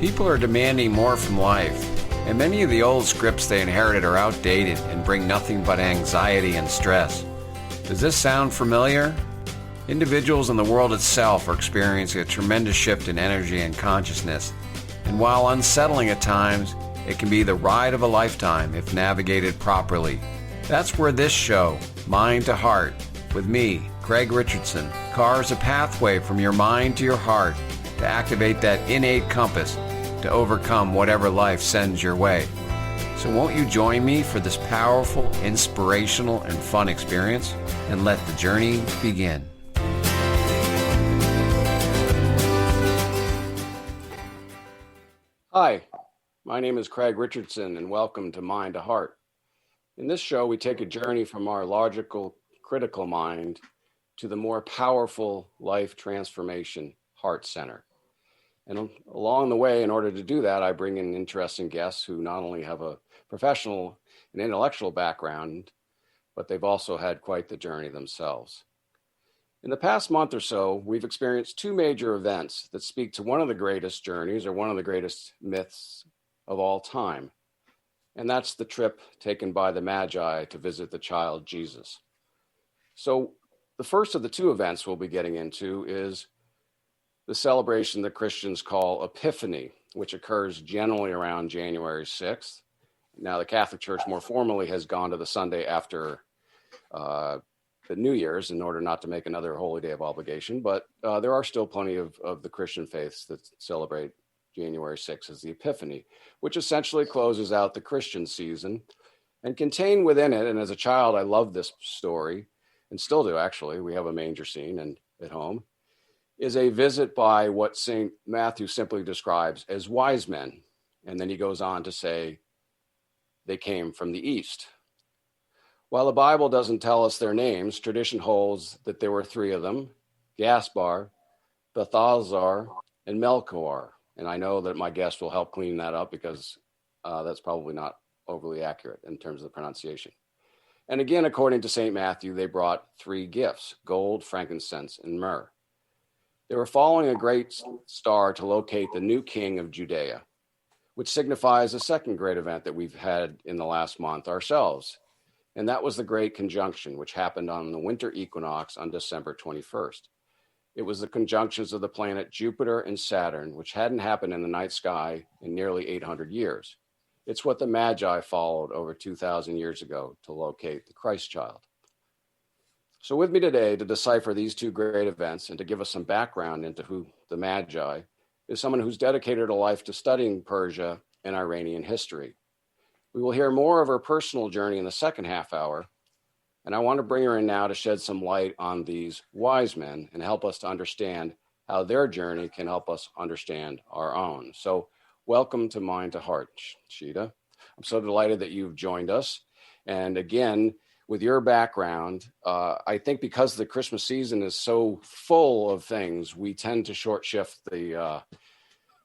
People are demanding more from life, and many of the old scripts they inherited are outdated and bring nothing but anxiety and stress. Does this sound familiar? Individuals in the world itself are experiencing a tremendous shift in energy and consciousness, and while unsettling at times, it can be the ride of a lifetime if navigated properly. That's where this show, Mind to Heart, with me, Craig Richardson, carves a pathway from your mind to your heart to activate that innate compass to overcome whatever life sends your way. So won't you join me for this powerful, inspirational, and fun experience, and let the journey begin. Hi, my name is Craig Richardson, and welcome to Mind to Heart. In this show, we take a journey from our logical, critical mind to the more powerful life transformation heart center. And along the way, in order to do that, I bring in interesting guests who not only have a professional and intellectual background, but they've also had quite the journey themselves. In the past month or so, we've experienced two major events that speak to one of the greatest journeys or one of the greatest myths of all time. And that's the trip taken by the Magi to visit the child Jesus. So the first of the two events we'll be getting into is the celebration that Christians call Epiphany, which occurs generally around January 6th. Now, the Catholic Church more formally has gone to the Sunday after the New Year's in order not to make another holy day of obligation, but there are still plenty of the Christian faiths that celebrate January 6th as the Epiphany, which essentially closes out the Christian season. And contained within it, and as a child, I loved this story, and still do actually, we have a manger scene at home, is a visit by what St. Matthew simply describes as wise men. And then he goes on to say they came from the east. While the Bible doesn't tell us their names, tradition holds that there were three of them: Gaspar, Balthazar, and Melchior. And I know that my guest will help clean that up because that's probably not overly accurate in terms of the pronunciation. And again, according to St. Matthew, they brought three gifts: gold, frankincense, and myrrh. They were following a great star to locate the new king of Judea, which signifies a second great event that we've had in the last month ourselves. And that was the Great Conjunction, which happened on the winter equinox on December 21st. It was the conjunctions of the planet Jupiter and Saturn, which hadn't happened in the night sky in nearly 800 years. It's what the Magi followed over 2,000 years ago to locate the Christ child. So with me today to decipher these two great events and to give us some background into who the Magi is someone who's dedicated a life to studying Persia and Iranian history. We will hear more of her personal journey in the second half hour, and I want to bring her in now to shed some light on these wise men and help us to understand how their journey can help us understand our own. So welcome to Mind to Heart, Sheda. I'm so delighted that you've joined us. And again, with your background, I think because the Christmas season is so full of things, we tend to short shift the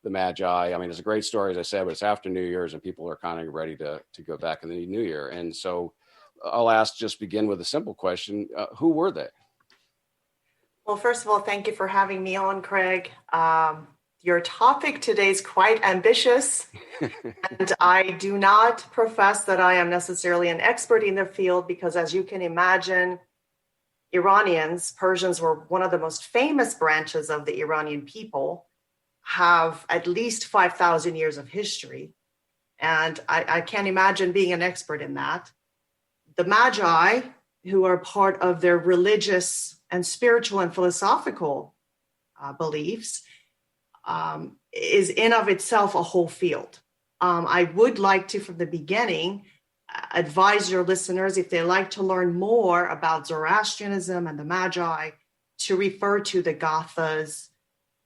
Magi. I mean, it's a great story, as I said, but it's after New Year's and people are kind of ready to go back in the new year. And so I'll begin with a simple question. Who were they? Well, first of all, thank you for having me on, Craig. Your topic today is quite ambitious, and I do not profess that I am necessarily an expert in the field because, as you can imagine, Persians were one of the most famous branches of the Iranian people, have at least 5,000 years of history, and I can't imagine being an expert in that. The Magi, who are part of their religious and spiritual and philosophical beliefs, is in of itself a whole field. I would like to, from the beginning, advise your listeners, if they like to learn more about Zoroastrianism and the Magi, to refer to the Gathas,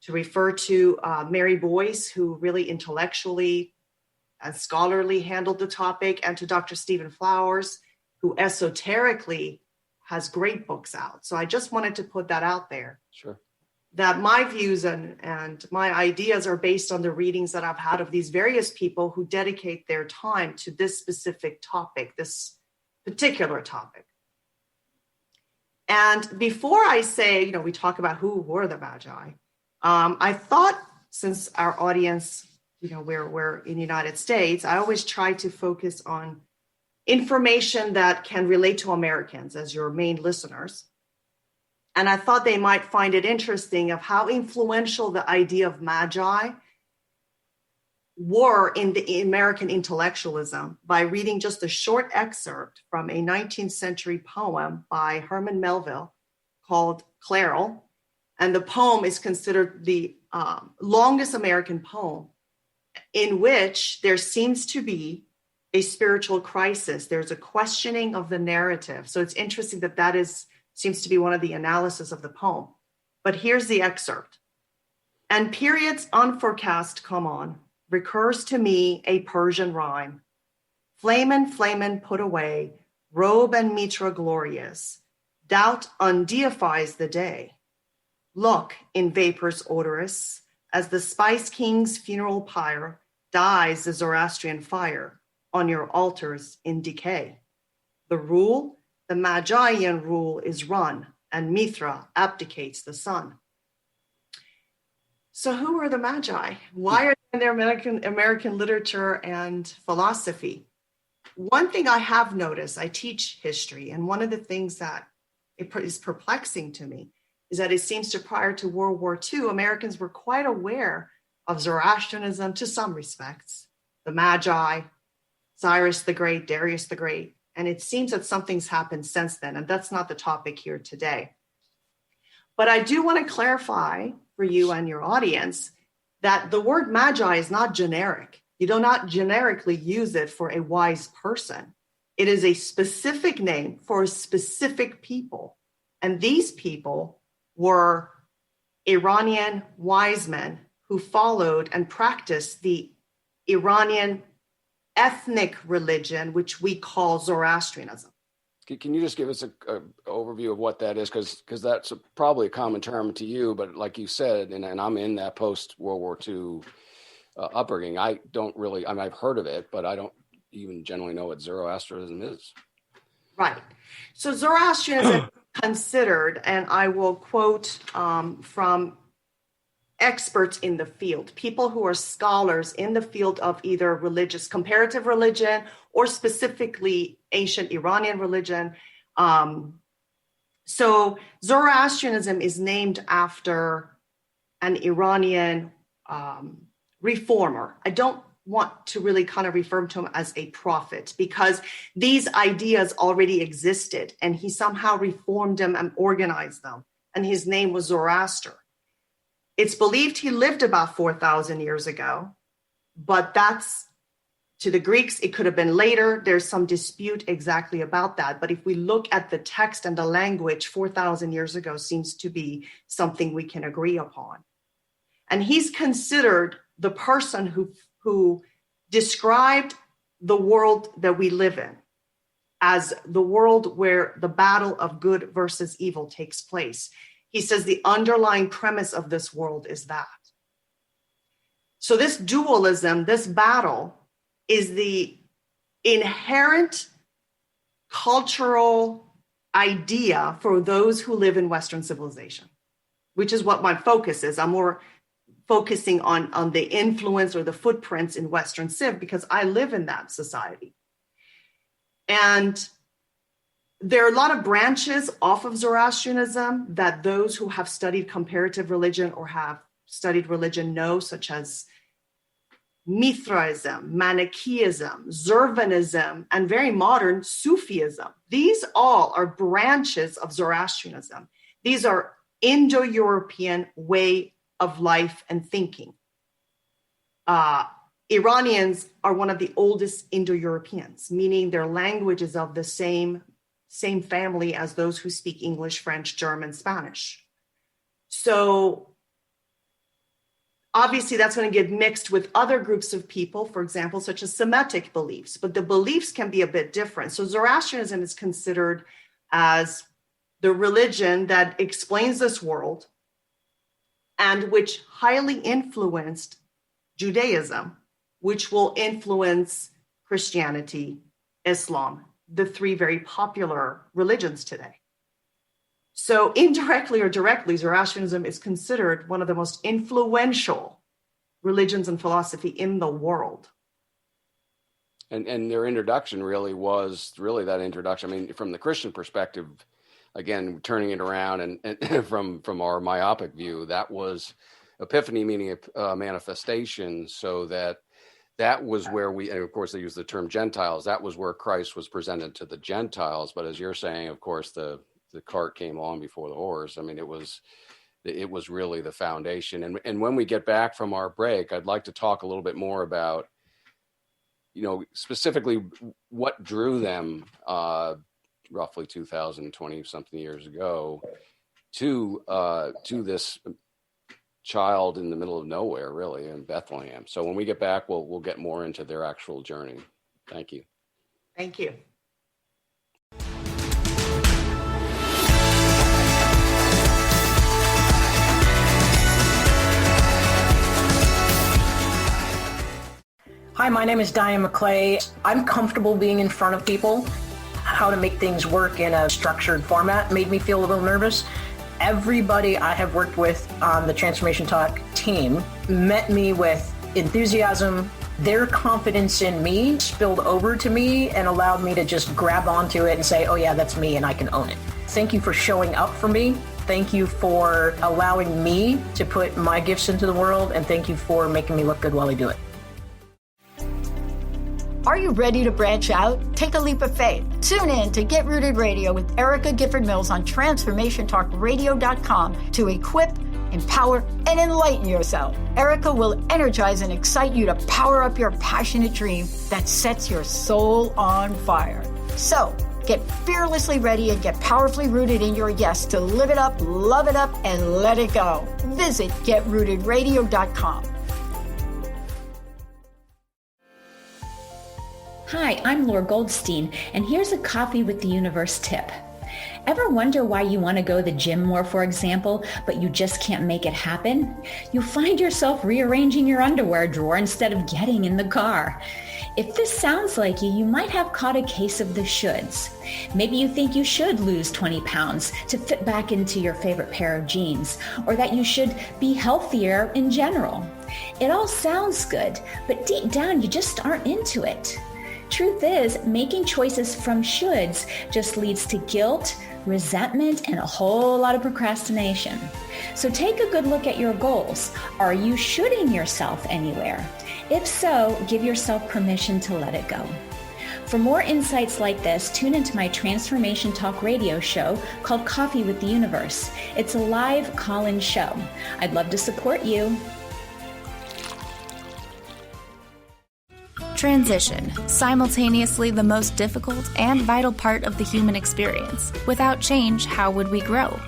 to refer to Mary Boyce, who really intellectually and scholarly handled the topic, and to Dr. Stephen Flowers, who esoterically has great books out. So I just wanted to put that out there. Sure. That my views and my ideas are based on the readings that I've had of these various people who dedicate their time to this specific topic, this particular topic. And before I say, we talk about who were the Magi, I thought, since our audience, we're in the United States, I always try to focus on information that can relate to Americans as your main listeners. And I thought they might find it interesting of how influential the idea of Magi were in the American intellectualism by reading just a short excerpt from a 19th century poem by Herman Melville called Clairol. And the poem is considered the longest American poem, in which there seems to be a spiritual crisis. There's a questioning of the narrative. So it's interesting that seems to be one of the analysis of the poem. But here's the excerpt. And periods unforecast come on, recurs to me a Persian rhyme. Flamen put away, robe and mitra glorious. Doubt undeifies the day. Look in vapors odorous, as the Spice King's funeral pyre dies the Zoroastrian fire on your altars in decay. The Magian rule is run, and Mithra abdicates the sun. So who are the Magi? Why are they in their American literature and philosophy? One thing I have noticed, I teach history, and one of the things that is perplexing to me is that it seems to prior to World War II, Americans were quite aware of Zoroastrianism to some respects, the Magi, Cyrus the Great, Darius the Great, and it seems that something's happened since then, and that's not the topic here today. But I do want to clarify for you and your audience that the word Magi is not generic. You do not generically use it for a wise person. It is a specific name for a specific people, and these people were Iranian wise men who followed and practiced the Iranian ethnic religion, which we call Zoroastrianism. Can you just give us an overview of what that is? Because that's probably a common term to you, but like you said, and I'm in that post-World War II upbringing, I've heard of it, but I don't even generally know what Zoroastrianism is. Right. So Zoroastrianism considered, and I will quote from experts in the field, people who are scholars in the field of either religious comparative religion or specifically ancient Iranian religion. So Zoroastrianism is named after an Iranian reformer. I don't want to really kind of refer to him as a prophet because these ideas already existed and he somehow reformed them and organized them. And his name was Zoroaster. It's believed he lived about 4,000 years ago, but that's to the Greeks, it could have been later. There's some dispute exactly about that. But if we look at the text and the language, 4,000 years ago seems to be something we can agree upon. And he's considered the person who described the world that we live in as the world where the battle of good versus evil takes place. He says the underlying premise of this world is that. So this dualism, this battle, is the inherent cultural idea for those who live in Western civilization, which is what my focus is. I'm more focusing on the influence or the footprints in Western Civ because I live in that society. And there are a lot of branches off of Zoroastrianism that those who have studied comparative religion or have studied religion know, such as Mithraism, Manichaeism, Zurvanism, and very modern Sufism. These all are branches of Zoroastrianism. These are Indo-European way of life and thinking. Iranians are one of the oldest Indo-Europeans, meaning their language is of the same family as those who speak English, French, German, Spanish. So obviously that's going to get mixed with other groups of people, for example, such as Semitic beliefs, but the beliefs can be a bit different. So Zoroastrianism is considered as the religion that explains this world and which highly influenced Judaism, which will influence Christianity, Islam, the three very popular religions today. So indirectly or directly, Zoroastrianism is considered one of the most influential religions and philosophy in the world. And their introduction really was that introduction. I mean, from the Christian perspective, again, turning it around and from our myopic view, that was Epiphany, meaning a manifestation, so that was where and of course they use the term Gentiles, that was where Christ was presented to the Gentiles. But as you're saying, of course, the cart came along before the horse. I mean, it was really the foundation. And when we get back from our break, I'd like to talk a little bit more about, specifically what drew them roughly 2020 something years ago to this child in the middle of nowhere, really, in Bethlehem. So when we get back, we'll get more into their actual journey. Thank you. Thank you. Hi, my name is Diane McClay. I'm comfortable being in front of people. How to make things work in a structured format made me feel a little nervous. Everybody I have worked with on the Transformation Talk team met me with enthusiasm. Their confidence in me spilled over to me and allowed me to just grab onto it and say, oh yeah, that's me and I can own it. Thank you for showing up for me. Thank you for allowing me to put my gifts into the world, and thank you for making me look good while I do it. Are you ready to branch out? Take a leap of faith. Tune in to Get Rooted Radio with Erica Gifford Mills on TransformationTalkRadio.com to equip, empower, and enlighten yourself. Erica will energize and excite you to power up your passionate dream that sets your soul on fire. So, get fearlessly ready and get powerfully rooted in your yes to live it up, love it up, and let it go. Visit GetRootedRadio.com. Hi, I'm Laura Goldstein, and here's a Coffee with the Universe tip. Ever wonder why you want to go to the gym more, for example, but you just can't make it happen? You find yourself rearranging your underwear drawer instead of getting in the car. If this sounds like you, you might have caught a case of the shoulds. Maybe you think you should lose 20 pounds to fit back into your favorite pair of jeans, or that you should be healthier in general. It all sounds good, but deep down you just aren't into it. Truth is, making choices from shoulds just leads to guilt, resentment, and a whole lot of procrastination. So take a good look at your goals. Are you shoulding yourself anywhere? If so, give yourself permission to let it go. For more insights like this, tune into my Transformation Talk radio show called Coffee with the Universe. It's a live call-in show. I'd love to support you. Transition, simultaneously the most difficult and vital part of the human experience. Without change, how would we grow?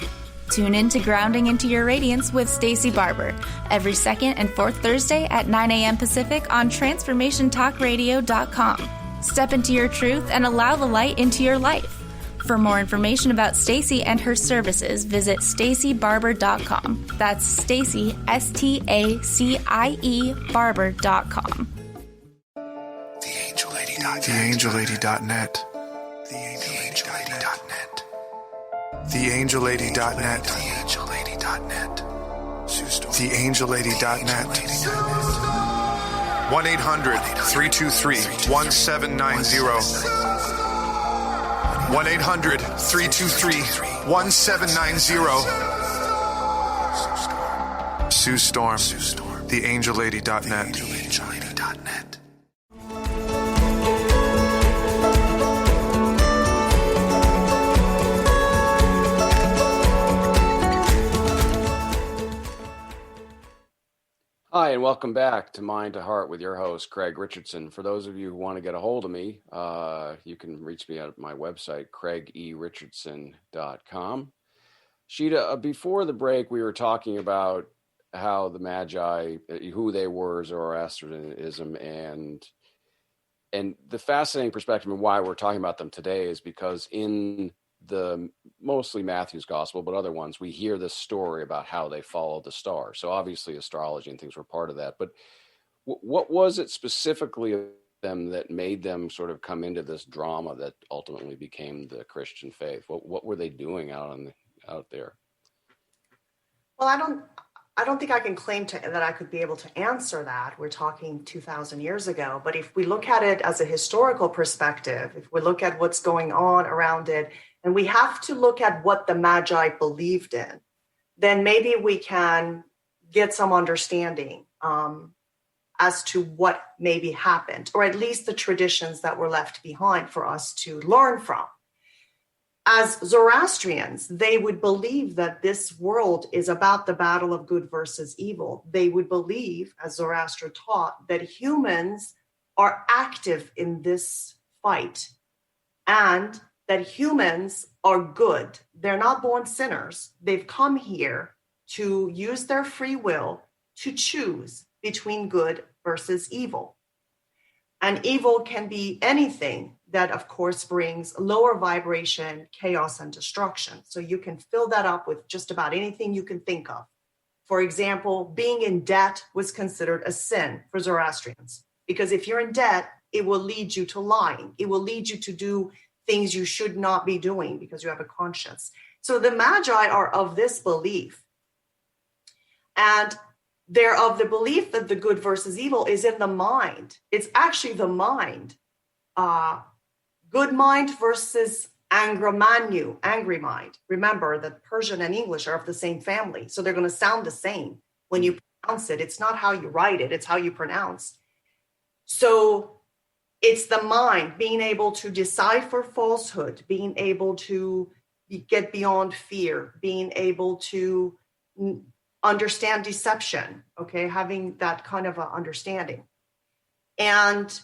Tune in to Grounding into Your Radiance with Stacey Barber every second and fourth Thursday at 9 a.m. Pacific on TransformationTalkRadio.com. Step into your truth and allow the light into your life. For more information about Stacey and her services, visit StaceyBarber.com. That's Stacey, STACIE Barber.com. TheAngelLady.net. TheAngelLady.net. TheAngelLady.net. TheAngelLady.net. TheAngelLady.net. 1-800-323-1790. 1-800-323-1790. Sue Storm. TheAngelLady.net. TheAngelLady.net. Hi, and welcome back to Mind to Heart with your host, Craig Richardson. For those of you who want to get a hold of me, you can reach me at my website, craigericardson.com. Sheda, before the break, we were talking about how the Magi, who they were, Zoroastrianism, and the fascinating perspective and why we're talking about them today is because in the mostly Matthew's gospel, but other ones, we hear this story about how they followed the star. So obviously astrology and things were part of that. But what was it specifically of them that made them sort of come into this drama that ultimately became the Christian faith? What were they doing out there? Well, I don't think I can claim that I could be able to answer that. We're talking 2,000 years ago. But if we look at it as a historical perspective, if we look at what's going on around it, and we have to look at what the Magi believed in, then maybe we can get some understanding as to what maybe happened, or at least the traditions that were left behind for us to learn from. As Zoroastrians, they would believe that this world is about the battle of good versus evil. They would believe, as Zoroaster taught, that humans are active in this fight and that humans are good. They're not born sinners. They've come here to use their free will to choose between good versus evil. And evil can be anything that, of course, brings lower vibration, chaos, and destruction. So you can fill that up with just about anything you can think of. For example, being in debt was considered a sin for Zoroastrians, because if you're in debt, it will lead you to lying. It will lead you to do things you should not be doing because you have a conscience. So the Magi are of this belief. And they're of the belief that the good versus evil is in the mind. It's actually the mind. Good mind versus angramanu, angry mind. Remember that Persian and English are of the same family, so they're going to sound the same when you pronounce it. It's not how you write it, it's how you pronounce. So it's the mind being able to decipher falsehood, being able to get beyond fear, being able to understand deception, okay, having that kind of a understanding. And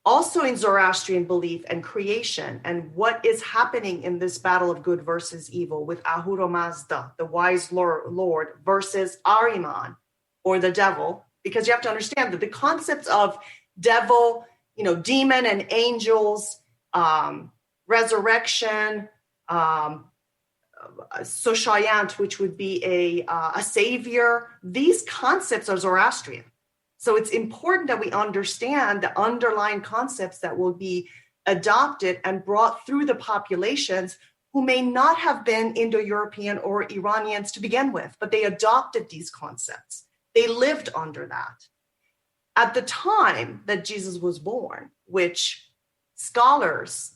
also in Zoroastrian belief and creation and what is happening in this battle of good versus evil with Ahura Mazda, the wise Lord, versus Ahriman, or the devil, because you have to understand that the concepts of devil, demon and angels, resurrection, Soshayant, which would be a savior. These concepts are Zoroastrian. So it's important that we understand the underlying concepts that will be adopted and brought through the populations who may not have been Indo-European or Iranians to begin with, but they adopted these concepts. They lived under that. At the time that Jesus was born, which scholars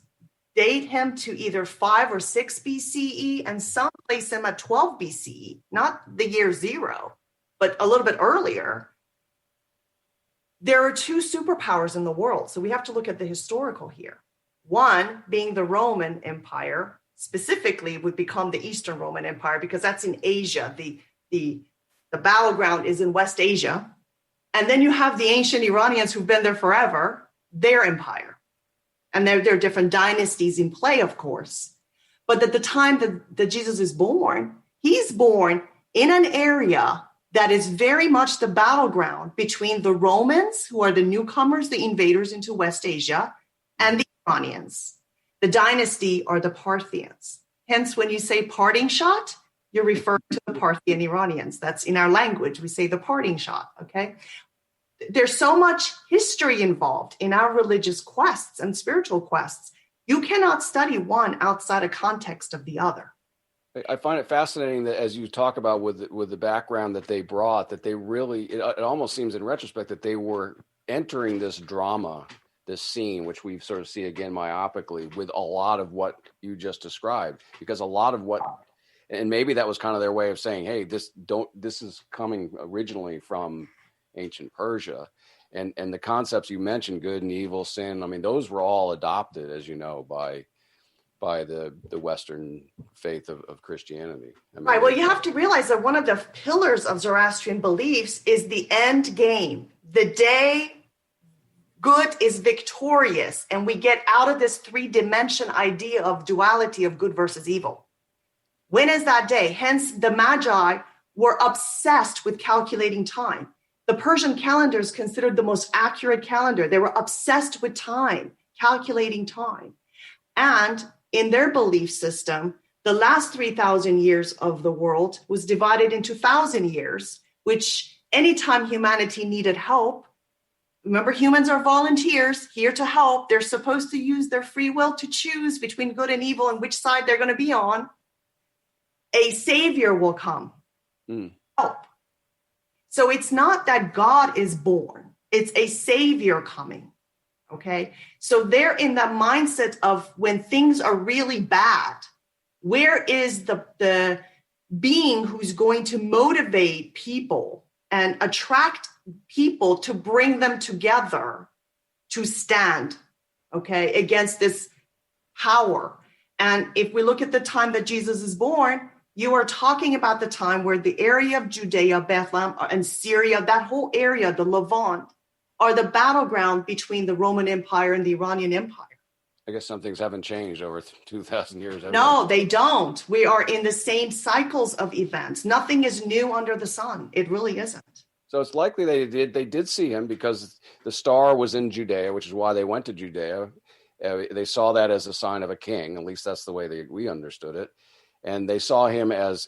date him to either 5 or 6 BCE, and some place him at 12 BCE, not the year 0, but a little bit earlier. There are 2 superpowers in the world, so we have to look at the historical here. One being the Roman Empire, specifically would become the Eastern Roman Empire, because that's in Asia. The battleground is in West Asia. And then you have the ancient Iranians who've been there forever, their empire. And there are different dynasties in play, of course. But at the time that Jesus is born, he's born in an area that is very much the battleground between the Romans, who are the newcomers, the invaders into West Asia, and the Iranians. The dynasty are the Parthians. Hence, when you say parting shot, you're referring to the Parthian Iranians. That's in our language. We say the parting shot, okay? There's so much history involved in our religious quests and spiritual quests. You cannot study one outside a context of the other. I find it fascinating that as you talk about with the background that they brought, that they really, it almost seems in retrospect that they were entering this drama, this scene, which we sort of see again myopically with a lot of what you just described, because a lot of what, and maybe that was kind of their way of saying, hey, this is coming originally from ancient Persia, and the concepts you mentioned, good and evil, sin, I mean, those were all adopted, as you know, by the Western faith of Christianity. I mean, right. Well, you have to realize that one of the pillars of Zoroastrian beliefs is the end game. The day good is victorious, and we get out of this 3-dimension idea of duality of good versus evil. When is that day? Hence, the Magi were obsessed with calculating time. The Persian calendar is considered the most accurate calendar. They were obsessed with time, calculating time. And in their belief system, the last 3,000 years of the world was divided into 1,000 years, which anytime humanity needed help, remember, humans are volunteers here to help. They're supposed to use their free will to choose between good and evil and which side they're going to be on. A savior will come. Help. So it's not that God is born, it's a savior coming. Okay. So they're in the mindset of when things are really bad, where is the being who's going to motivate people and attract people to bring them together to stand, okay, against this power. And if we look at the time that Jesus is born, you are talking about the time where the area of Judea, Bethlehem, and Syria, that whole area, the Levant, are the battleground between the Roman Empire and the Iranian Empire. I guess some things haven't changed over 2,000 years. No, they don't. We are in the same cycles of events. Nothing is new under the sun. It really isn't. So it's likely they did see him because the star was in Judea, which is why they went to Judea. They saw that as a sign of a king. At least that's the way we understood it. And they saw him as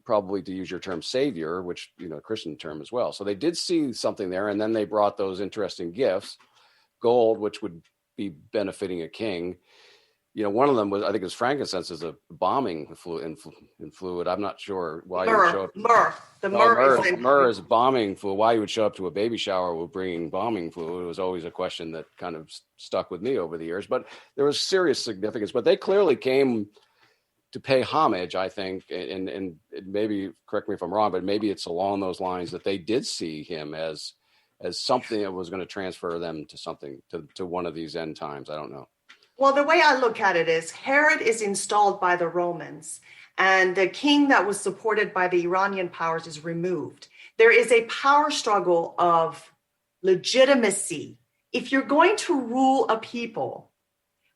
probably, to use your term, savior, which, Christian term as well. So they did see something there. And then they brought those interesting gifts, gold, which would be benefiting a king. One of them was, I think, is frankincense, is a bombing fluid. I'm not sure why you would show up. Myrrh is bombing fluid. Why you would show up to a baby shower with bringing bombing fluid? It was always a question that kind of stuck with me over the years. But there was serious significance. But they clearly came to pay homage, I think, and maybe, correct me if I'm wrong, but maybe it's along those lines that they did see him as something that was going to transfer them to something, to one of these end times. I don't know. Well, the way I look at it is Herod is installed by the Romans, and the king that was supported by the Iranian powers is removed. There is a power struggle of legitimacy. If you're going to rule a people,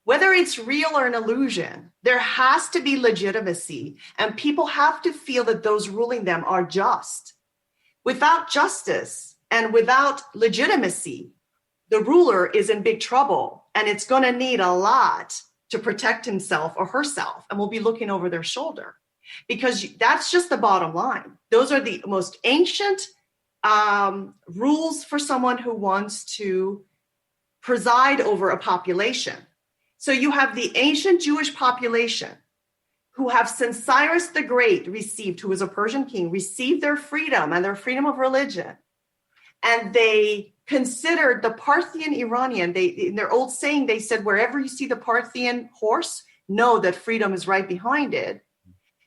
whether it's real or an illusion, there has to be legitimacy, and people have to feel that those ruling them are just. Without justice and without legitimacy, the ruler is in big trouble, and it's going to need a lot to protect himself or herself, and will be looking over their shoulder, because that's just the bottom line. Those are the most ancient rules for someone who wants to preside over a population. So you have the ancient Jewish population who have, since Cyrus the Great received, who was a Persian king, received their freedom and their freedom of religion. And they considered the Parthian Iranian, in their old saying, they said, wherever you see the Parthian horse, know that freedom is right behind it.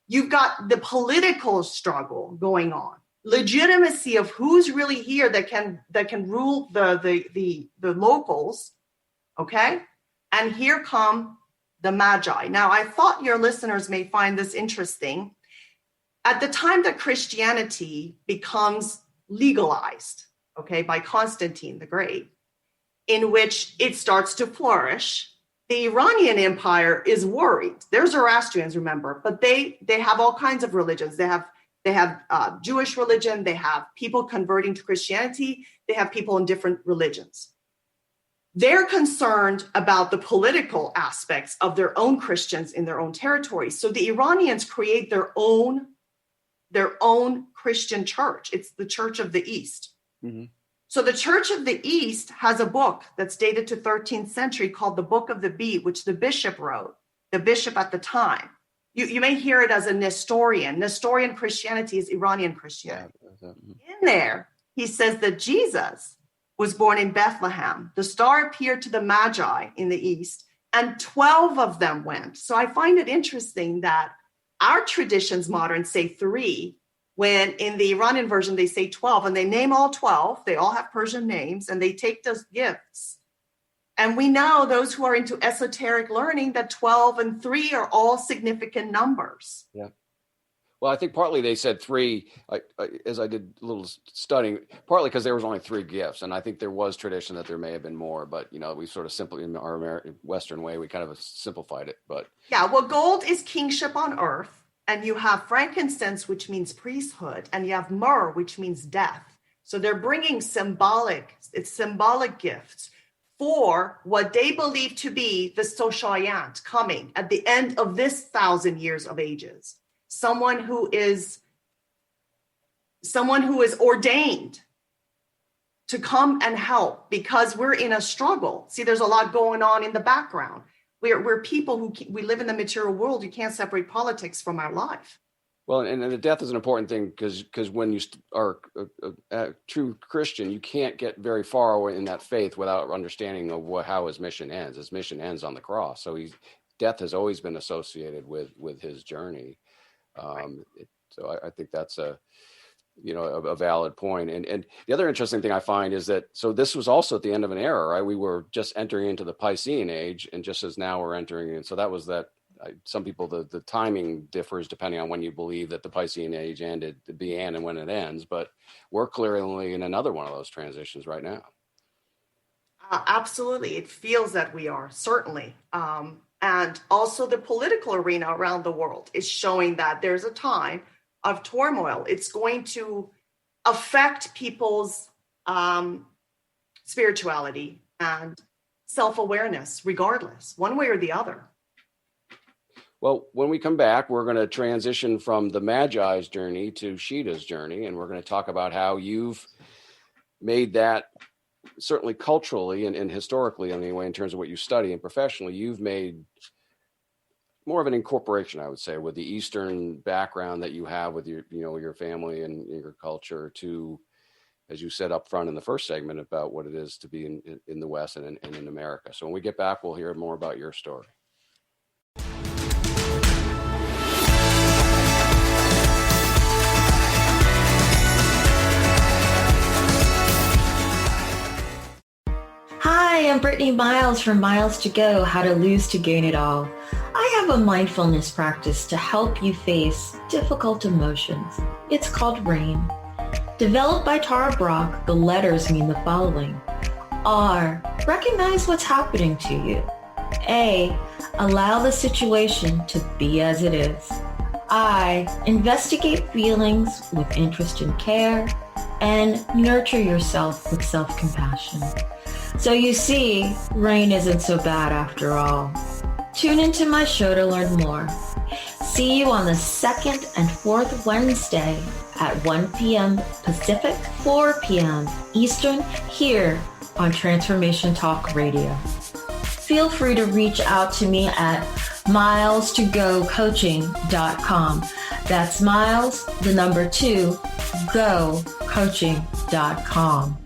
You've got the political struggle going on, legitimacy of who's really here that can rule the locals, okay? And here come the Magi. Now, I thought your listeners may find this interesting. At the time that Christianity becomes legalized, okay, by Constantine the Great, in which it starts to flourish, the Iranian Empire is worried. They're Zoroastrians, remember, but they have all kinds of religions. They have Jewish religion. They have people converting to Christianity. They have people in different religions. They're concerned about the political aspects of their own Christians in their own territories. So the Iranians create their own Christian church. It's the Church of the East. Mm-hmm. So the Church of the East has a book that's dated to 13th century called the Book of the Bee, which the bishop wrote, the bishop at the time. You may hear it as a Nestorian. Nestorian Christianity is Iranian Christianity. Yeah. In there, he says that Jesus was born in Bethlehem. The star appeared to the Magi in the East, and 12 of them went. So I find it interesting that our traditions, modern, say 3, when in the Iranian version, they say 12, and they name all 12. They all have Persian names, and they take those gifts. And we know, those who are into esoteric learning, that 12 and 3 are all significant numbers. Yeah. Well, I think partly they said 3, as I did a little studying, partly because there was only 3 gifts. And I think there was tradition that there may have been more, but, we sort of simply, in our American Western way, we kind of simplified it. But yeah, well, gold is kingship on earth. And you have frankincense, which means priesthood. And you have myrrh, which means death. So they're bringing symbolic gifts for what they believe to be the Soshayant coming at the end of this 1,000 years of ages. Someone who is ordained to come and help, because we're in a struggle. See, there's a lot going on in the background. We're people we live in the material world. You can't separate politics from our life. Well, and the death is an important thing because when you are a true Christian, you can't get very far away in that faith without understanding of how his mission ends. His mission ends on the cross. So death has always been associated with his journey. So I think that's a valid point. And the other interesting thing I find is that, so this was also at the end of an era, right? We were just entering into the Piscean age, and just as now we're entering in. So that was that. Some people, the timing differs depending on when you believe that the Piscean age began and when it ends, but we're clearly in another one of those transitions right now. Absolutely. It feels that we are, certainly. And also the political arena around the world is showing that there's a time of turmoil. It's going to affect people's spirituality and self-awareness, regardless, one way or the other. Well, when we come back, we're going to transition from the Magi's journey to Sheda's journey, and we're going to talk about how you've made that, certainly culturally and historically anyway, in terms of what you study and professionally, you've made more of an incorporation, I would say, with the Eastern background that you have with your family and your culture to, as you said up front in the first segment, about what it is to be in the West and in America. So when we get back, we'll hear more about your story. Hi, I'm Brittany Miles from Miles to Go, How to Lose to Gain It All. I have a mindfulness practice to help you face difficult emotions. It's called RAIN. Developed by Tara Brach, the letters mean the following. R, recognize what's happening to you. A, allow the situation to be as it is. I, investigate feelings with interest and care, and nurture yourself with self-compassion. So you see, rain isn't so bad after all. Tune into my show to learn more. See you on the second and fourth Wednesday at 1 p.m. Pacific, 4 p.m. Eastern, here on Transformation Talk Radio. Feel free to reach out to me at miles2gocoaching.com. That's miles, the number 2, gocoaching.com.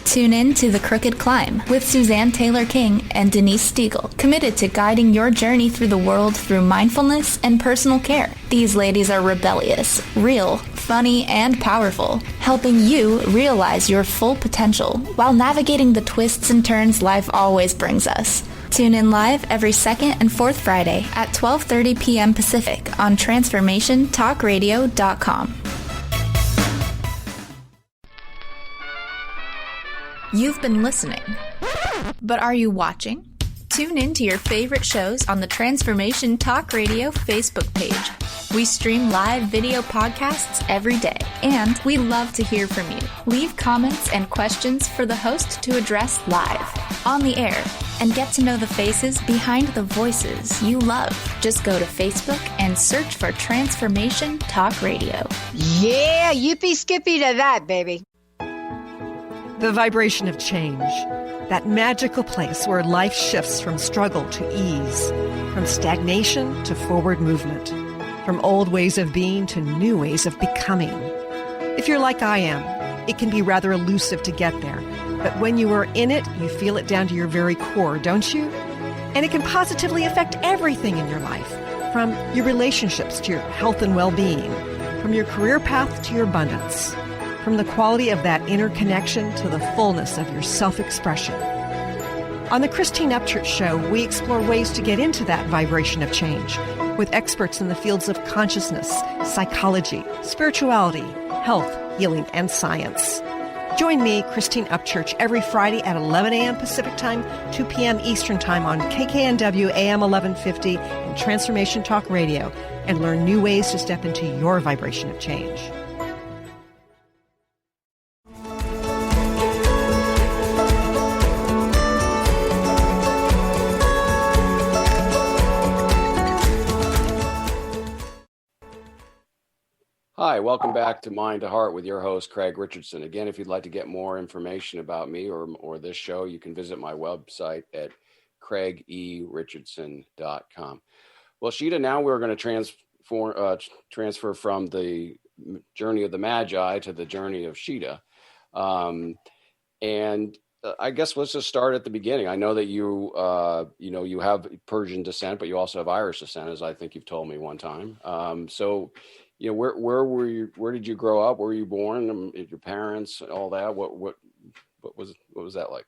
Tune in to The Crooked Climb with Suzanne Taylor King and Denise Stiegel, committed to guiding your journey through the world through mindfulness and personal care. These ladies are rebellious, real, funny, and powerful, helping you realize your full potential while navigating the twists and turns life always brings us. Tune in live every second and fourth Friday at 12:30 p.m. Pacific on TransformationTalkRadio.com. You've been listening, but are you watching? Tune in to your favorite shows on the Transformation Talk Radio Facebook page. We stream live video podcasts every day, and we love to hear from you. Leave comments and questions for the host to address live, on the air, and get to know the faces behind the voices you love. Just go to Facebook and search for Transformation Talk Radio. Yeah, yippee skippy to that, baby. The vibration of change, that magical place where life shifts from struggle to ease, from stagnation to forward movement, from old ways of being to new ways of becoming. If you're like I am, it can be rather elusive to get there, but when you are in it, you feel it down to your very core, don't you? And it can positively affect everything in your life, from your relationships to your health and well-being, from your career path to your abundance, from the quality of that inner connection to the fullness of your self-expression. On the Christine Upchurch Show, we explore ways to get into that vibration of change with experts in the fields of consciousness, psychology, spirituality, health, healing, and science. Join me, Christine Upchurch, every Friday at 11 a.m. Pacific Time, 2 p.m. Eastern Time on KKNW AM 1150 and Transformation Talk Radio, and learn new ways to step into your vibration of change. Hi, welcome back to Mind to Heart with your host, Craig Richardson. Again, if you'd like to get more information about me or this show, you can visit my website at craigericardson.com. Well, Sheda, now we're going to transfer from the journey of the Magi to the journey of Sheda. I guess let's just start at the beginning. I know that you have Persian descent, but you also have Irish descent, as I think you've told me one time. Where were you? Where did you grow up? Where were you born? Your parents, all that. What was that like?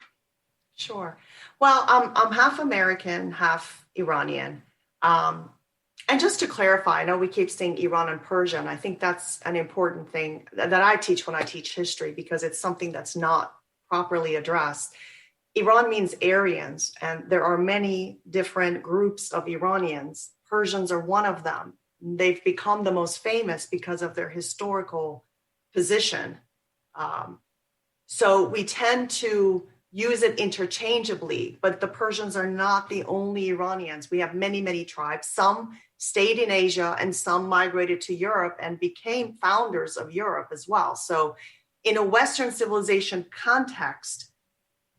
Sure. Well, I'm half American, half Iranian. And just to clarify, I know we keep saying Iran and Persia, and I think that's an important thing that I teach when I teach history, because it's something that's not properly addressed. Iran means Aryans, and there are many different groups of Iranians. Persians are one of them. They've become the most famous because of their historical position. So we tend to use it interchangeably, but the Persians are not the only Iranians. We have many, many tribes. Some stayed in Asia and some migrated to Europe and became founders of Europe as well. So in a Western civilization context,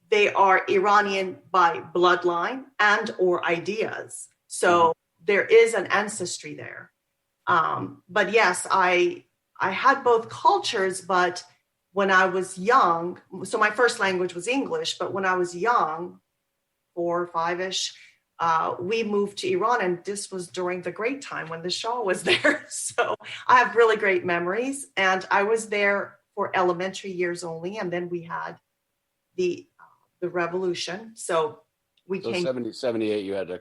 they are Iranian by bloodline and or ideas. So there is an ancestry there. But yes, I had both cultures, but when I was young, so my first language was English, but when I was young, 4 or 5-ish, we moved to Iran, and this was during the great time when the Shah was there. So I have really great memories, and I was there for elementary years only, and then we had the revolution. So we came 78. You had to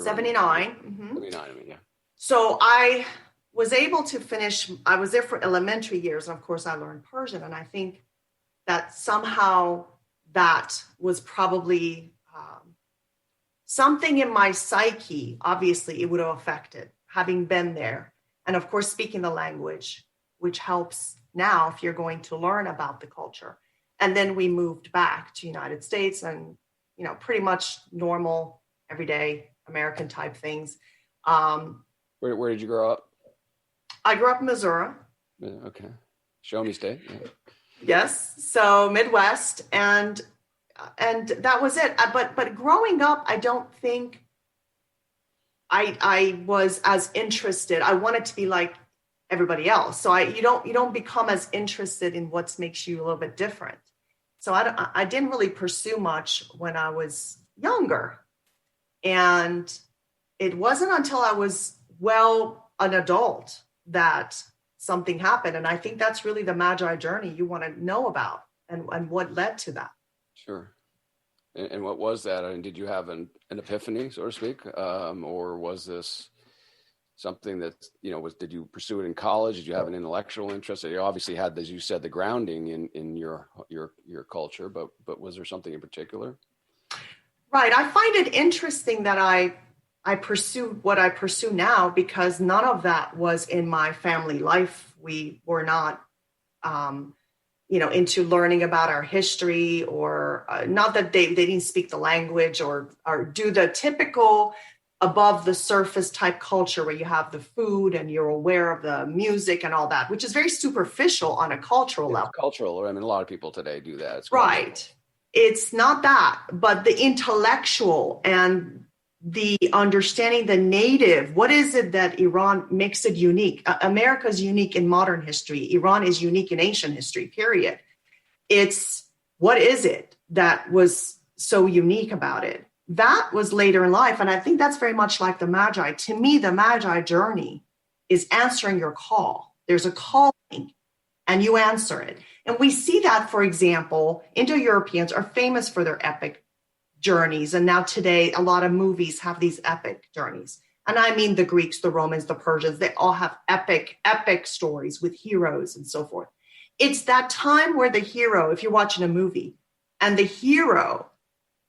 79. 79. I mean, yeah. So I was able to finish. I was there for elementary years, and of course, I learned Persian. And I think that somehow that was probably something in my psyche. Obviously, it would have affected having been there, and of course, speaking the language, which helps now if you're going to learn about the culture. And then we moved back to United States, and pretty much normal, everyday American type things. Where did you grow up? I grew up in Missouri. Okay. Show me state. Yeah. Yes. So Midwest, and that was it. But growing up, I don't think I was as interested. I wanted to be like everybody else. So you don't become as interested in what makes you a little bit different. So I didn't really pursue much when I was younger. And it wasn't until I was an adult that something happened. And I think that's really the Magi journey you want to know about and what led to that. Sure. And what was that? I mean, did you have an epiphany, so to speak? Or was this something that, did you pursue it in college? Did you have an intellectual interest? You obviously had, as you said, the grounding in your culture, but was there something in particular? Right. I find it interesting that I pursue what I pursue now, because none of that was in my family life. We were not, into learning about our history, or not that they didn't speak the language or do the typical above the surface type culture where you have the food and you're aware of the music and all that, which is very superficial on a cultural level. Cultural. I mean, a lot of people today do that. It's right. It's not that, but the intellectual and the understanding the native. What is it that Iran makes it unique? America is unique in modern history. Iran is unique in ancient history, period. What is it that was so unique about it? That was later in life. And I think that's very much like the Magi. To me, the Magi journey is answering your call. There's a calling and you answer it. And we see that, for example, Indo-Europeans are famous for their epic journeys. And now today, a lot of movies have these epic journeys. And I mean the Greeks, the Romans, the Persians, they all have epic stories with heroes and so forth. It's that time where the hero, if you're watching a movie, and the hero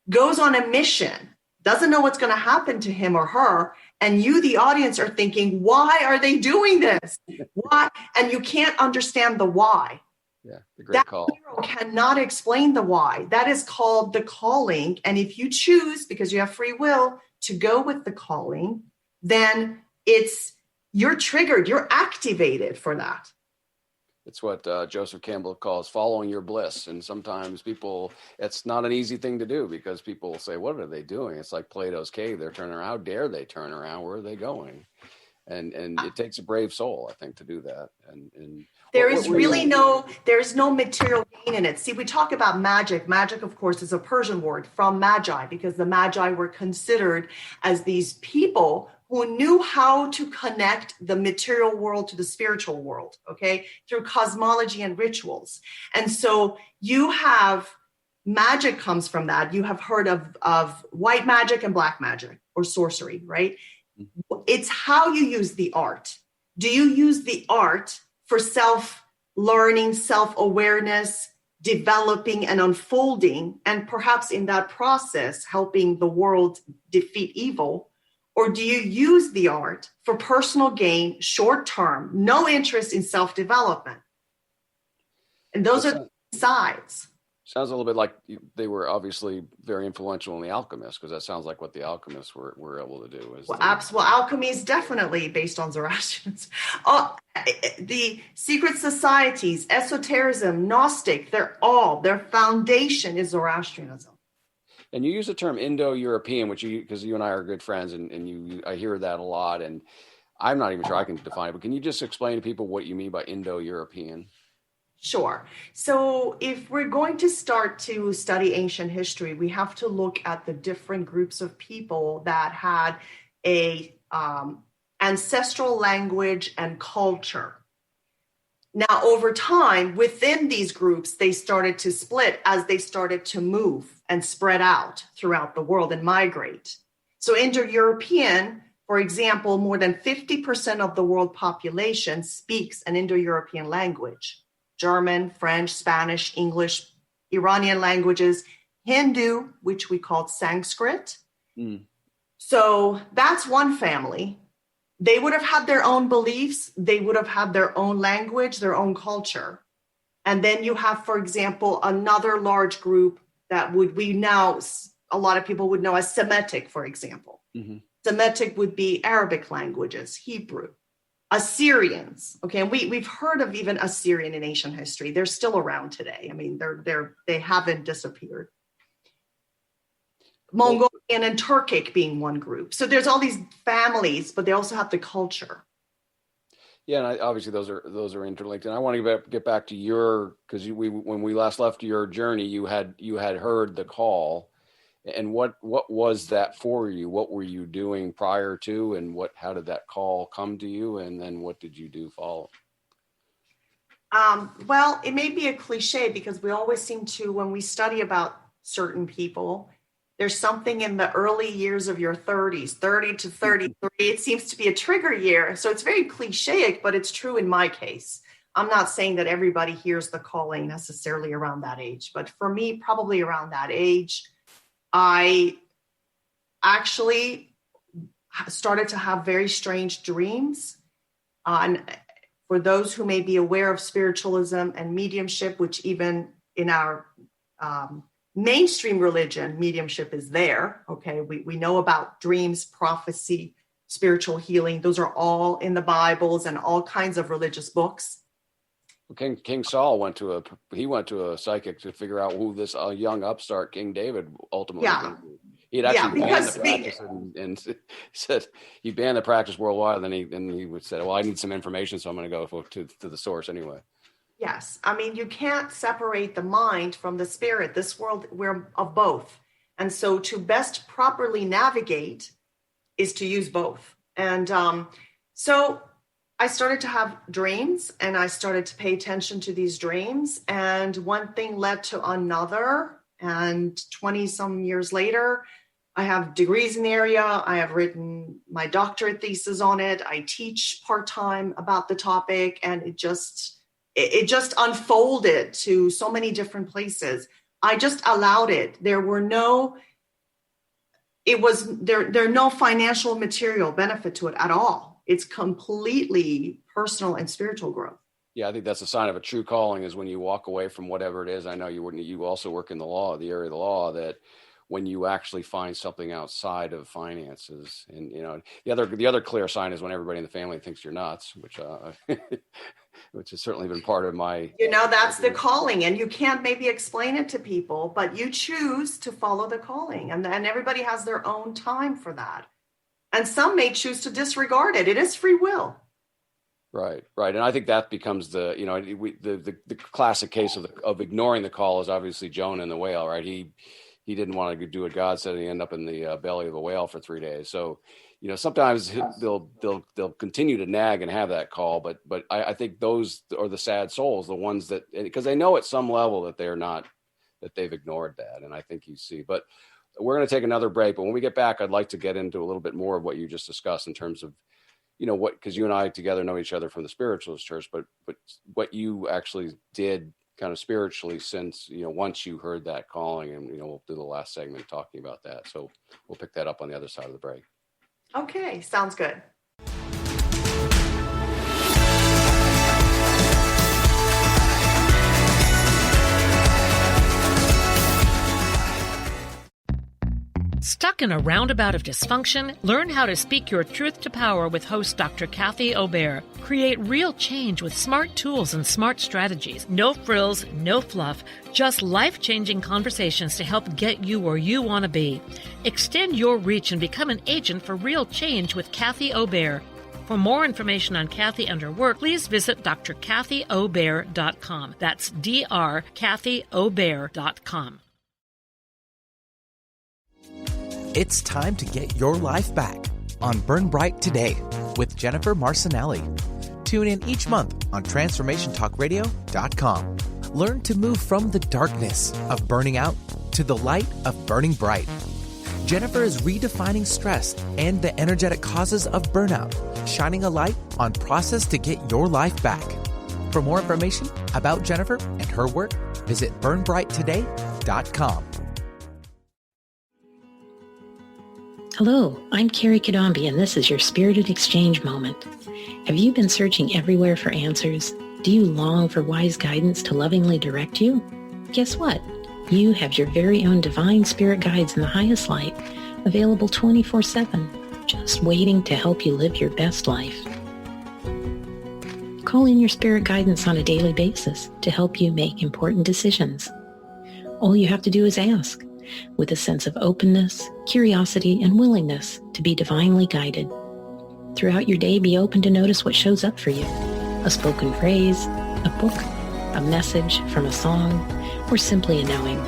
goes on a mission, doesn't know what's going to happen to him or her, and you, the audience, are thinking, why are they doing this? Why? And you can't understand the why. Yeah, the great call. That hero cannot explain the why. That is called the calling. And if you choose, because you have free will, to go with the calling, then you're triggered, you're activated for that. It's what Joseph Campbell calls following your bliss. And sometimes it's not an easy thing to do because people say, what are they doing? It's like Plato's cave. They're turning around. How dare they turn around? Where are they going? And it takes a brave soul, I think, to do that. And there's no material gain in it. See, we talk about magic. Magic, of course, is a Persian word from Magi, because the Magi were considered as these people who knew how to connect the material world to the spiritual world, okay, through cosmology and rituals. And so you have magic comes from that. You have heard of white magic and black magic or sorcery, right? It's how you use the art. Do you use the art for self-learning, self-awareness, developing and unfolding, and perhaps in that process, helping the world defeat evil? Or do you use the art for personal gain, short-term, no interest in self-development? And those are the sides. Sounds a little bit like they were obviously very influential in the alchemists, because that sounds like what the alchemists were able to do. Alchemy is definitely based on Zoroastrians. The secret societies, esotericism, Gnostic, their foundation is Zoroastrianism. And you use the term Indo-European, because you and I are good friends, and I hear that a lot, and I'm not even sure I can define it, but can you just explain to people what you mean by Indo-European? Sure. So if we're going to start to study ancient history, we have to look at the different groups of people that had a ancestral language and culture. Now, over time, within these groups, they started to split as they started to move and spread out throughout the world and migrate. So Indo-European, for example, more than 50% of the world population speaks an Indo-European language: German, French, Spanish, English, Iranian languages, Hindu, which we called Sanskrit. So that's one family. They would have had their own beliefs. They would have had their own language, their own culture. And then you have, for example, another large group that a lot of people would know as Semitic, for example. Mm-hmm. Semitic would be Arabic languages, Hebrew. Assyrians, okay, and we've heard of even Assyrian in ancient history. They're still around today. I mean, they haven't disappeared. Mongolian and Turkic being one group. So there's all these families, but they also have the culture. Yeah, and obviously those are interlinked. And I want to get back to because when we last left your journey, you had heard the call. And what was that for you? What were you doing prior to, and how did that call come to you? And then what did you do follow? Well, it may be a cliche, because we always seem to, when we study about certain people, there's something in the early years of your 30s, 30 to 33. It seems to be a trigger year. So it's very clichéic, but it's true in my case. I'm not saying that everybody hears the calling necessarily around that age, but for me, probably around that age, I actually started to have very strange dreams. And for those who may be aware of spiritualism and mediumship, which even in our mainstream religion, mediumship is there. Okay, we know about dreams, prophecy, spiritual healing. Those are all in the Bibles and all kinds of religious books. King Saul went to a psychic to figure out who this young upstart King David ultimately was. He'd actually banned the practice and said he banned the practice worldwide. And then he would say, well, I need some information, so I'm going to go to the source anyway. Yes. I mean, you can't separate the mind from the spirit. This world, we're of both. And so to best properly navigate is to use both. And so I started to have dreams, and I started to pay attention to these dreams, and one thing led to another. And 20 some years later, I have degrees in the area. I have written my doctorate thesis on it. I teach part-time about the topic, and it just unfolded to so many different places. I just allowed it. There were no financial material benefit to it at all. It's completely personal and spiritual growth. Yeah, I think that's a sign of a true calling, is when you walk away from whatever it is. I know you also work in the law, the area of the law, that when you actually find something outside of finances. And, the other clear sign is when everybody in the family thinks you're nuts, which which has certainly been part of my, that's the calling, and you can't maybe explain it to people, but you choose to follow the calling, and everybody has their own time for that. And some may choose to disregard it. It is free will. Right. And I think that becomes the classic case of ignoring the call is obviously Jonah and the whale, right? He didn't want to do what God said, and he ended up in the belly of a whale for 3 days. So, sometimes they'll continue to nag and have that call, but I think those are the sad souls, the ones that, because they know at some level that that they've ignored that. And I think you see, but we're going to take another break, but when we get back, I'd like to get into a little bit more of what you just discussed in terms of, because you and I together know each other from the spiritualist church, but what you actually did kind of spiritually since, once you heard that calling, and, we'll do the last segment talking about that. So we'll pick that up on the other side of the break. Okay. Sounds good. Stuck in a roundabout of dysfunction? Learn how to speak your truth to power with host Dr. Kathy Obear. Create real change with smart tools and smart strategies. No frills, no fluff, just life-changing conversations to help get you where you want to be. Extend your reach and become an agent for real change with Kathy Obear. For more information on Kathy and her work, please visit drkathyobear.com. That's drkathyobear.com. It's time to get your life back on Burn Bright Today with Jennifer Marcinelli. Tune in each month on TransformationTalkRadio.com. Learn to move from the darkness of burning out to the light of burning bright. Jennifer is redefining stress and the energetic causes of burnout, shining a light on process to get your life back. For more information about Jennifer and her work, visit burnbrighttoday.com. Hello, I'm Carrie Kadambi, and this is your Spirited Exchange moment. Have you been searching everywhere for answers? Do you long for wise guidance to lovingly direct you? Guess what? You have your very own divine spirit guides in the highest light, available 24/7, just waiting to help you live your best life. Call in your spirit guidance on a daily basis to help you make important decisions. All you have to do is ask, with a sense of openness, curiosity, and willingness to be divinely guided. Throughout your day, be open to notice what shows up for you. A spoken phrase, a book, a message from a song, or simply a knowing.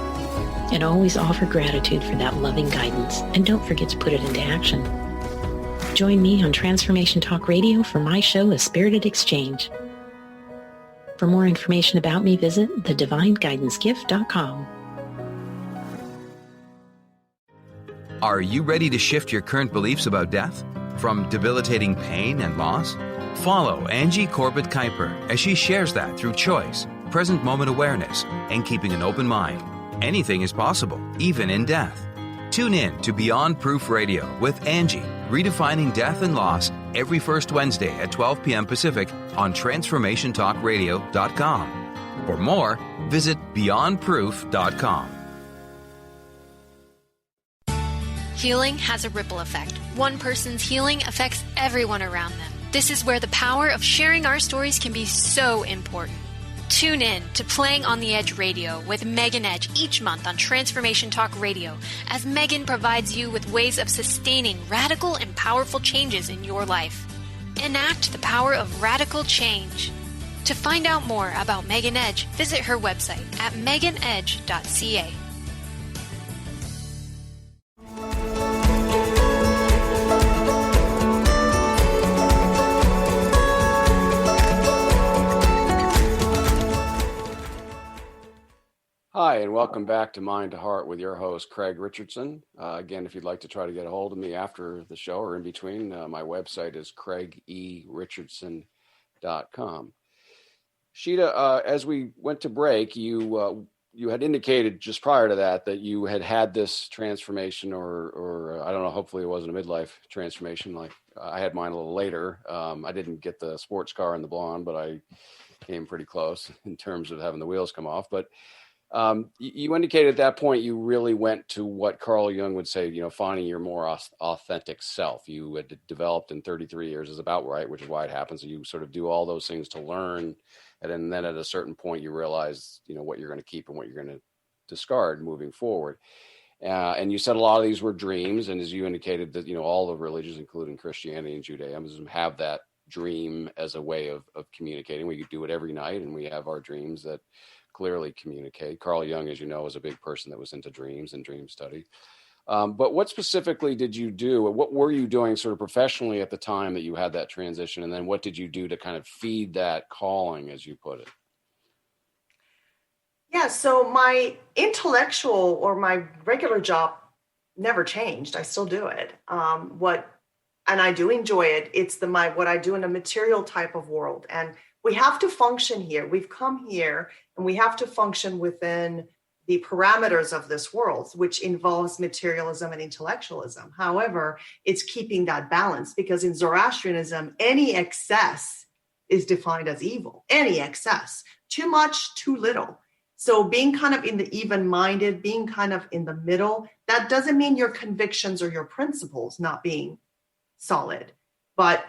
And always offer gratitude for that loving guidance, and don't forget to put it into action. Join me on Transformation Talk Radio for my show, A Spirited Exchange. For more information about me, visit thedivineguidancegift.com. Are you ready to shift your current beliefs about death? From debilitating pain and loss? Follow Angie Corbett Kuiper as she shares that through choice, present moment awareness, and keeping an open mind. Anything is possible, even in death. Tune in to Beyond Proof Radio with Angie, redefining death and loss, every first Wednesday at 12 p.m. Pacific on TransformationTalkRadio.com. For more, visit BeyondProof.com. Healing has a ripple effect. One person's healing affects everyone around them. This is where the power of sharing our stories can be so important. Tune in to Playing on the Edge Radio with Megan Edge each month on Transformation Talk Radio, as Megan provides you with ways of sustaining radical and powerful changes in your life. Enact the power of radical change. To find out more about Megan Edge, visit her website at meganedge.ca. Hi, and welcome back to Mind to Heart with your host, Craig Richardson. Again, if you'd like to try to get a hold of me after the show or in between, my website is craigericardson.com. Sheda, as we went to break, you had indicated just prior to that you had this transformation, or I don't know, hopefully it wasn't a midlife transformation. Like I had mine a little later. I didn't get the sports car and the blonde, but I came pretty close in terms of having the wheels come off. But You indicated at that point you really went to what Carl Jung would say, finding your more authentic self. You had developed in 33 years is about right, which is why it happens. You sort of do all those things to learn, and then at a certain point you realize, what you're going to keep and what you're going to discard moving forward. And you said a lot of these were dreams, and as you indicated that all the religions, including Christianity and Judaism, have that dream as a way of communicating. We do it every night, and we have our dreams that clearly communicate. Carl Jung, as you know, is a big person that was into dreams and dream study. But what specifically did you do? What were you doing sort of professionally at the time that you had that transition? And then what did you do to kind of feed that calling, as you put it? Yeah, so my intellectual or my regular job never changed. I still do it. And I do enjoy it. It's what I do in a material type of world. And we have to function here. We've come here and we have to function within the parameters of this world, which involves materialism and intellectualism. However, it's keeping that balance, because in Zoroastrianism, any excess is defined as evil. Any excess, too much, too little. So being kind of in the even-minded, being kind of in the middle, that doesn't mean your convictions or your principles not being solid. But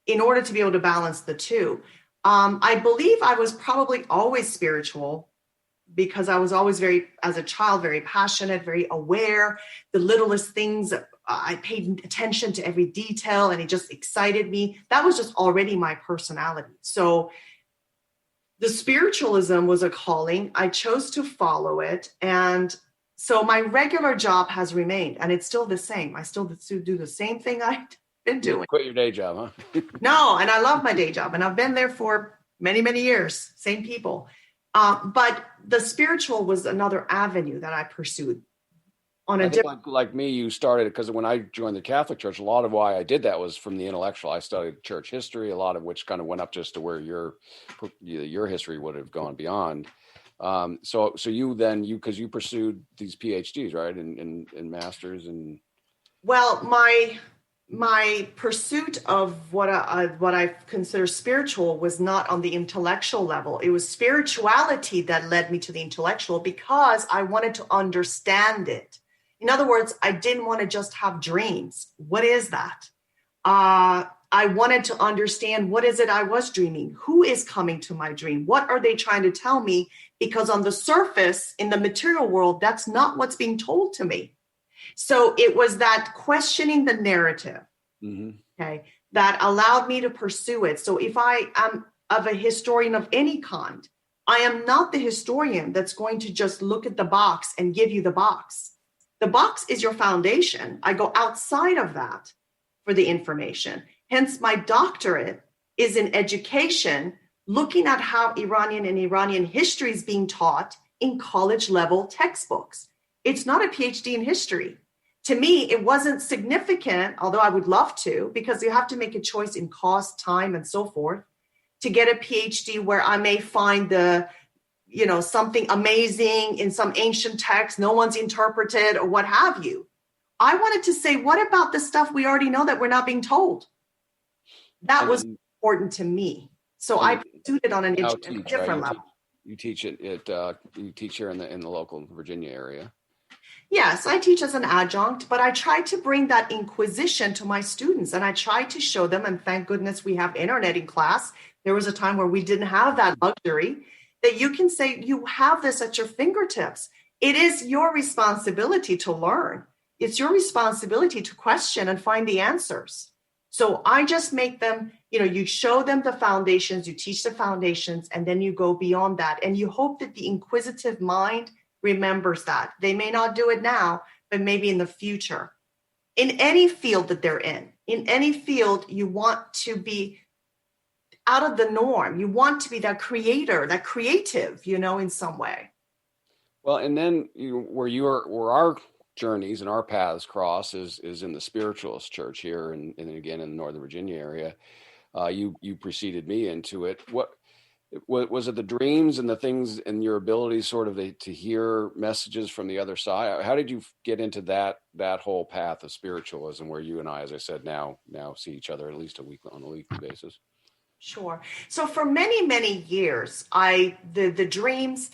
in order to be able to balance the two, I believe I was probably always spiritual, because I was always as a child, very passionate, very aware. The littlest things, I paid attention to every detail, and it just excited me. That was just already my personality. So the spiritualism was a calling. I chose to follow it. And so my regular job has remained, and it's still the same. I still do the same thing I've been doing. You quit your day job, huh? No, and I love my day job, and I've been there for many, many years, same people. But the spiritual was another avenue that I pursued. I think like me, you started, because when I joined the Catholic Church, a lot of why I did that was from the intellectual. I studied church history, a lot of which kind of went up just to where your history would have gone beyond. So you because you pursued these PhDs, right, in masters and. Well, my pursuit of what I consider spiritual was not on the intellectual level. It was spirituality that led me to the intellectual, because I wanted to understand it. In other words, I didn't want to just have dreams. What is that? I wanted to understand, what is it I was dreaming? Who is coming to my dream? What are they trying to tell me? Because on the surface, in the material world, that's not what's being told to me. So it was that questioning the narrative, okay, that allowed me to pursue it. So if I am of a historian of any kind, I am not the historian that's going to just look at the box and give you the box. The box is your foundation. I go outside of that for the information. Hence, my doctorate is in education, looking at how Iranian history is being taught in college level textbooks. It's not a PhD in history. To me, it wasn't significant, although I would love to, because you have to make a choice in cost, time, and so forth, to get a PhD where I may find something amazing in some ancient text no one's interpreted or what have you. I wanted to say, what about the stuff we already know that we're not being told? That was important to me. So I pursued it on a different level. You teach it you teach here in the local Virginia area. Yes, I teach as an adjunct, but I try to bring that inquisition to my students, and I try to show them, and thank goodness we have internet in class. There was a time where we didn't have that luxury, that you can say, you have this at your fingertips. It is your responsibility to learn. It's your responsibility to question and find the answers. So I just make them, you show them the foundations, you teach the foundations, and then you go beyond that. And you hope that the inquisitive mind remembers that. They may not do it now, but maybe in the future. In any field that they're in any field, you want to be out of the norm. You want to be that creator, that creative, in some way. Well, and then where our journeys and our paths cross is in the Spiritualist Church here, and again in the Northern Virginia area. You preceded me into it. What was it? The dreams and the things and your ability sort of to hear messages from the other side? How did you get into that whole path of spiritualism, where you and I, as I said, now see each other at least on a weekly basis? Sure. So for many, many years, the dreams.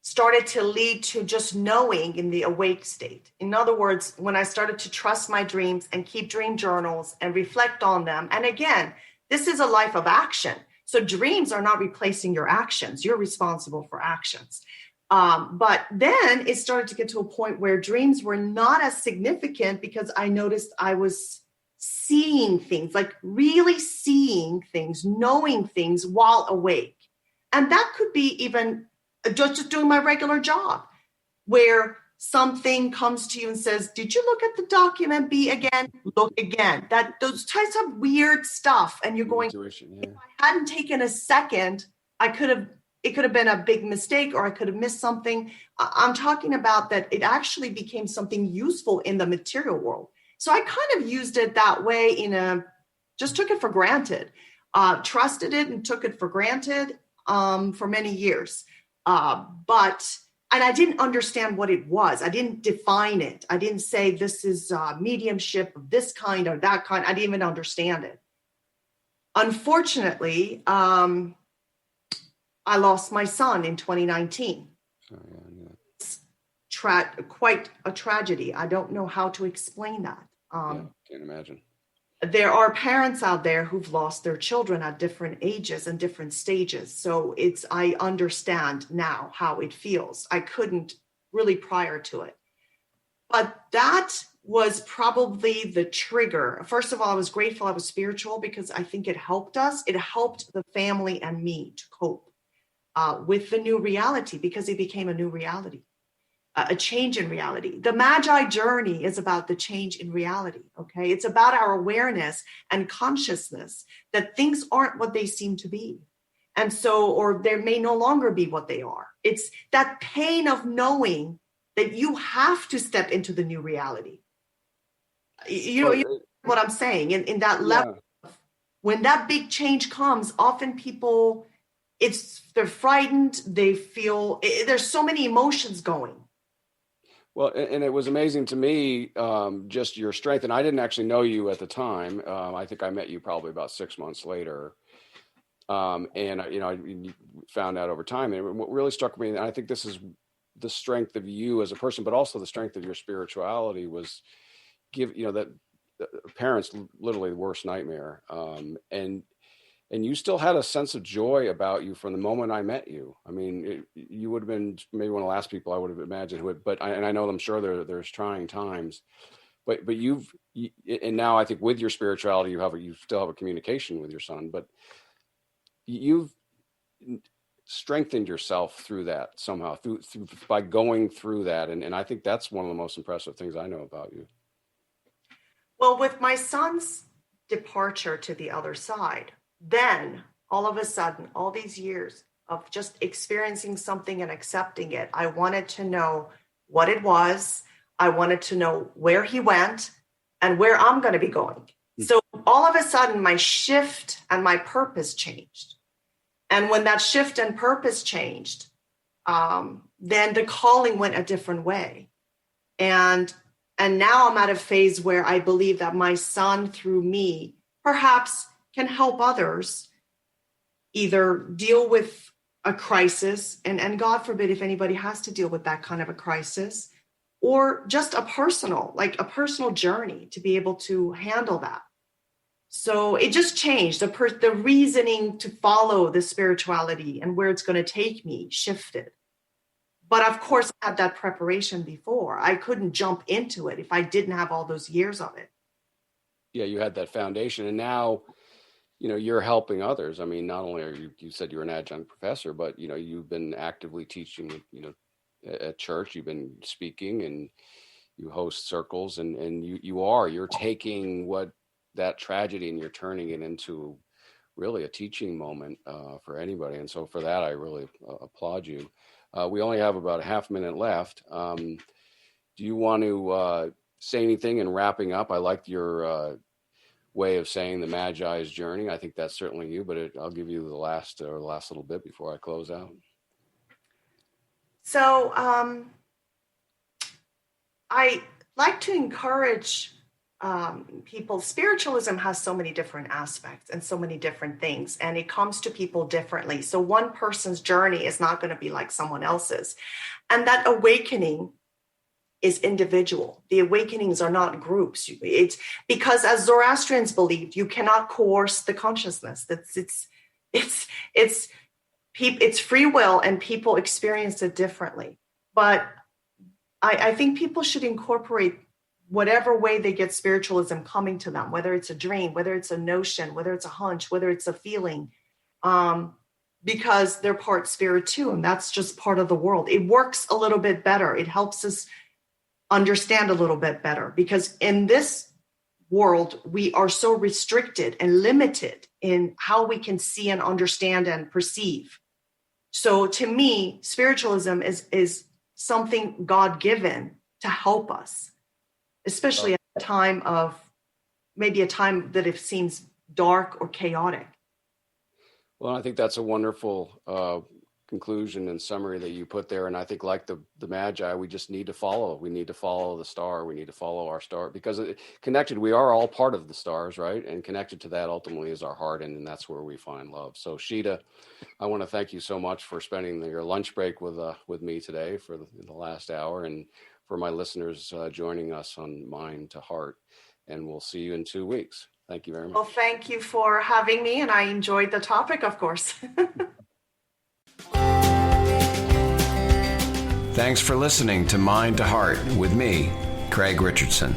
started to lead to just knowing in the awake state. In other words, when I started to trust my dreams and keep dream journals and reflect on them. And again, this is a life of action. So dreams are not replacing your actions. You're responsible for actions. But then it started to get to a point where dreams were not as significant because I noticed I was seeing things, like really seeing things, knowing things while awake. And that could be even just doing my regular job, where something comes to you and says, did you look at the document B again? Look again. Those types of weird stuff. And you're going, if I hadn't taken a second, it could have been a big mistake, or I could have missed something. I'm talking about that it actually became something useful in the material world. So I kind of used it that way just took it for granted, trusted it and took it for granted for many years. And I didn't understand what it was. I didn't define it. I didn't say this is mediumship of this kind or that kind. I didn't even understand it. Unfortunately, I lost my son in 2019. It's quite a tragedy. I don't know how to explain that. Can't imagine. There are parents out there who've lost their children at different ages and different stages. So I understand now how it feels. I couldn't really prior to it. But that was probably the trigger. First of all, I was grateful I was spiritual because I think it helped us. It helped the family and me to cope with the new reality, because it became a new reality. A change in reality. The Magi journey is about the change in reality, okay? It's about our awareness and consciousness that things aren't what they seem to be. And so, or they may no longer be what they are. It's that pain of knowing that you have to step into the new reality. You know what I'm saying? In that level, when that big change comes, often people, they're frightened, they feel, there's so many emotions going. Well, and it was amazing to me, just your strength. And I didn't actually know you at the time. I think I met you probably about 6 months later. And, I found out over time. And what really struck me, and I think this is the strength of you as a person, but also the strength of your spirituality, was that parents, literally the worst nightmare. And you still had a sense of joy about you from the moment I met you. I mean, you would have been maybe one of the last people I would have imagined who would, and I know I'm sure there's trying times, but and now I think with your spirituality, you still have a communication with your son, but you've strengthened yourself through that somehow, through by going through that. And I think that's one of the most impressive things I know about you. Well, with my son's departure to the other side, then all of a sudden, all these years of just experiencing something and accepting it, I wanted to know what it was. I wanted to know where he went and where I'm going to be going. Mm-hmm. So all of a sudden, my shift and my purpose changed. And when that shift and purpose changed, then the calling went a different way. And now I'm at a phase where I believe that my son, through me, perhaps can help others either deal with a crisis, and God forbid if anybody has to deal with that kind of a crisis, or just a personal journey to be able to handle that. So it just changed. The reasoning to follow the spirituality and where it's going to take me shifted. But of course, I had that preparation before. I couldn't jump into it if I didn't have all those years of it. Yeah, you had that foundation, and now you're helping others. I mean, not only are you said you're an adjunct professor, but, you've been actively teaching, at church, you've been speaking and you host circles, and you're taking what that tragedy and you're turning it into really a teaching moment for anybody. And so for that, I really applaud you. We only have about a half minute left. Do you want to say anything in wrapping up? I liked your way of saying the Magi's journey. I think that's certainly you, but I'll give you the last little bit before I close out. So I like to encourage people, spiritualism has so many different aspects and so many different things, and it comes to people differently. So one person's journey is not going to be like someone else's. And that awakening is individual. The awakenings are not groups. It's because, as Zoroastrians believed, you cannot coerce the consciousness. It's free will, and people experience it differently. But I think people should incorporate whatever way they get spiritualism coming to them, whether it's a dream, whether it's a notion, whether it's a hunch, whether it's a feeling, because they're part spirit too, and that's just part of the world. It works a little bit better. It helps us understand a little bit better, because in this world, we are so restricted and limited in how we can see and understand and perceive. So to me, spiritualism is something God-given to help us, especially at a time that it seems dark or chaotic. Well, I think that's a wonderful conclusion and summary that you put there. And I think, like the Magi, we just need to follow. We need to follow the star. We need to follow our star, because connected, we are all part of the stars, right? And connected to that ultimately is our heart, and that's where we find love. So Sheda, I want to thank you so much for spending your lunch break with me today for the last hour, and for my listeners joining us on Mind to Heart. And we'll see you in 2 weeks. Thank you very much. Well, thank you for having me, and I enjoyed the topic, of course. Thanks for listening to Mind to Heart with me, Craig Richardson.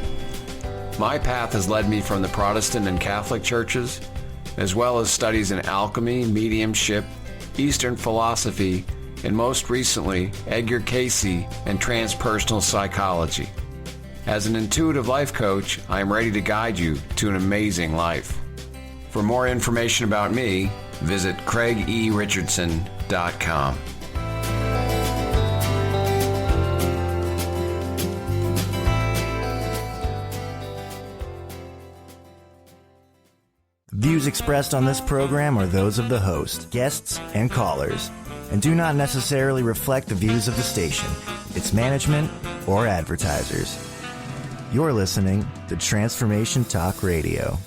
My path has led me from the Protestant and Catholic churches, as well as studies in alchemy, mediumship, Eastern philosophy, and most recently, Edgar Cayce and transpersonal psychology. As an intuitive life coach, I am ready to guide you to an amazing life. For more information about me, visit craigericardson.com. Views expressed on this program are those of the host, guests, and callers, and do not necessarily reflect the views of the station, its management, or advertisers. You're listening to Transformation Talk Radio.